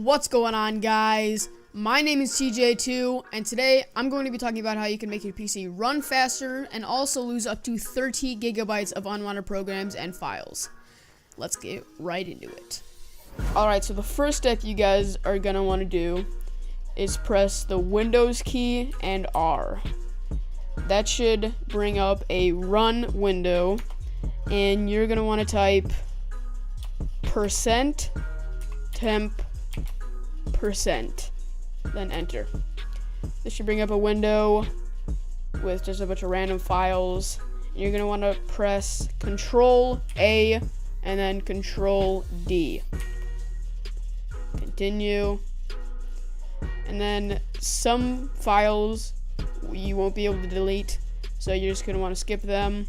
What's going on, guys? My name is TJ2, and today I'm going to be talking about how you can make your PC run faster and also lose up to 30 gigabytes of unwanted programs and files. Let's get right into it. Alright, so the first step you guys are going to want to do is press the Windows key and R. That should bring up a run window, and you're going to want to type %temp%, then enter. This should bring up a window with just a bunch of random files. You're going to want to press Control A and then Control D. Continue. And then some files you won't be able to delete, so you're just going to want to skip them.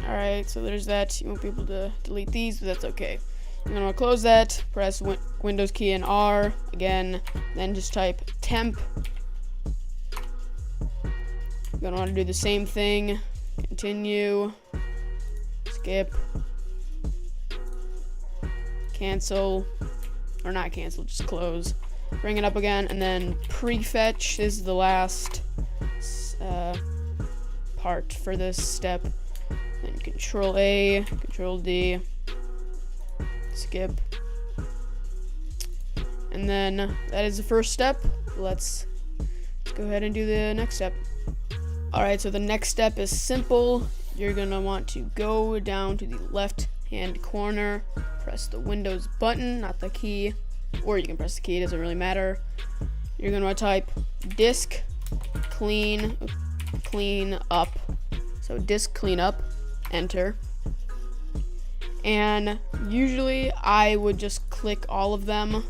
Alright, so there's that. You won't be able to delete these, but that's okay. You're going to want to close that, press Windows key and R again, then just type temp. You're going to want to do the same thing. Continue. Skip. Cancel. Or not cancel, just close. Bring it up again, and then prefetch is the last part for this step. Then Control A, Control D, skip. And then that is the first step. Let's go ahead and do the next step. Alright, so the next step is simple. You're going to want to go down to the left hand corner, press the Windows button, not the key, or you can press the key, it doesn't really matter. You're going to want to type disk clean up. So disk cleanup, enter. And usually I would just click all of them.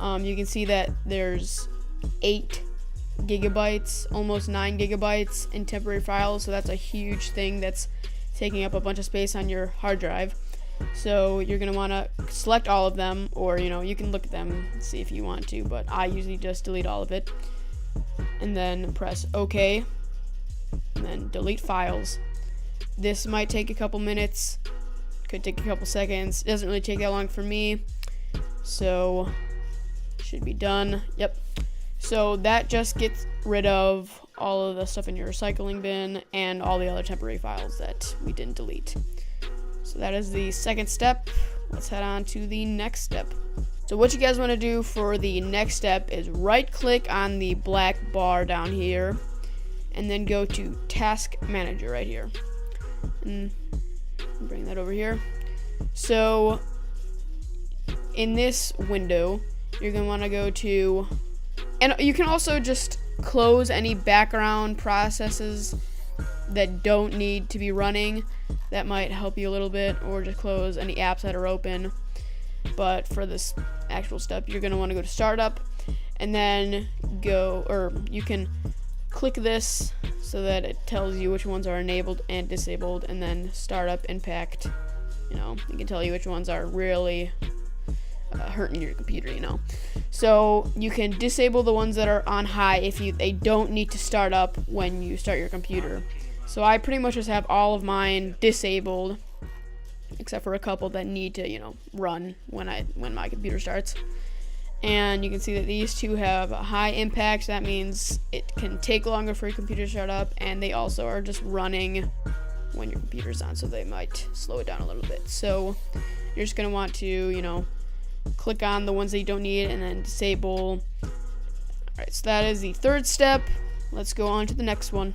You can see that there's 8 gigabytes, almost 9 gigabytes in temporary files, so that's a huge thing that's taking up a bunch of space on your hard drive. So you're going to want to select all of them, or you can look at them and see if you want to, but I usually just delete all of it. And then press OK, and then delete files. This might take a couple minutes, could take a couple seconds. It doesn't really take that long for me, so should be done. Yep. So that just gets rid of all of the stuff in your recycling bin and all the other temporary files that we didn't delete. So that is the second step. Let's head on to the next step. So what you guys want to do for the next step is right click on the black bar down here and then go to Task Manager right here. And bring that over here. So in this window, you're going to want to go to, and you can also just close any background processes that don't need to be running. That might help you a little bit, or just close any apps that are open. But for this actual step, you're going to want to go to Startup, and then you can click this so that it tells you which ones are enabled and disabled, and then Startup Impact. It can tell you which ones are really hurting your computer. So you can disable the ones that are on high if they don't need to start up when you start your computer. So I pretty much just have all of mine disabled, except for a couple that need to run when my computer starts. And you can see that these two have a high impact. That means it can take longer for your computer to start up, and they also are just running when your computer's on, so they might slow it down a little bit. So you're just going to want to click on the ones that you don't need and then disable. Alright, so that is the third step. Let's go on to the next one.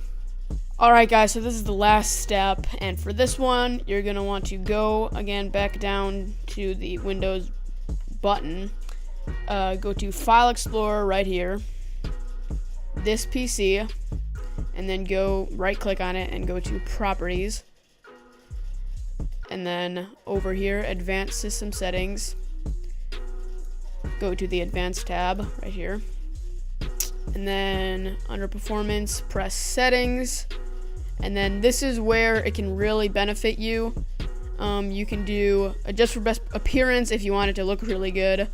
Alright guys, so this is the last step, and for this one, you're going to want to go again back down to the Windows button. Go to File Explorer right here, this PC, and then go right click on it and go to Properties. And then over here, Advanced System Settings. Go to the Advanced tab right here. And then under Performance, press Settings. And then this is where it can really benefit you. You can do Adjust for Best Appearance if you want it to look really good.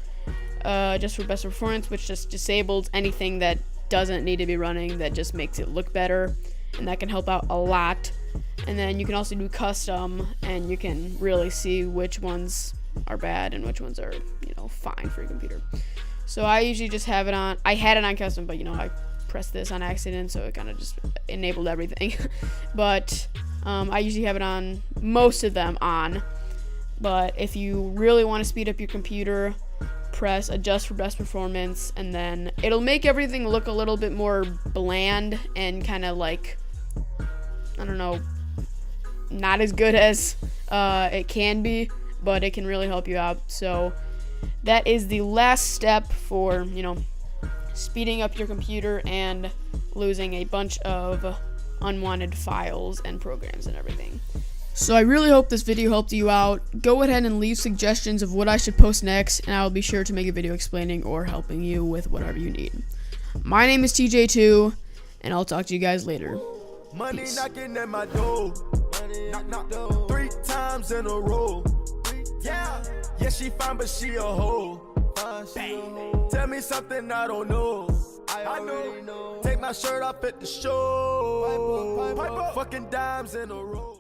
Adjust for Best Performance, which just disables anything that doesn't need to be running, that just makes it look better. And that can help out a lot. And then you can also do custom, and you can really see which ones are bad and which ones are, fine for your computer. So I usually just have it on. I had it on custom, but I pressed this on accident, so it kind of just enabled everything. But I usually have it on, most of them on. But if you really want to speed up your computer, press adjust for best performance, and then it'll make everything look a little bit more bland and kind of like, I don't know, not as good as it can be, but it can really help you out. So that is the last step for, speeding up your computer and losing a bunch of unwanted files and programs and everything. So I really hope this video helped you out. Go ahead and leave suggestions of what I should post next, and I'll be sure to make a video explaining or helping you with whatever you need. My name is TJ2, and I'll talk to you guys later. Money Peace. knocking at my door. Knock, knock, 3 times in a row. Yeah, she fine, but she a hoe. Tell me something I don't know. I know. Take my shirt off at the show. Fucking dimes in a row.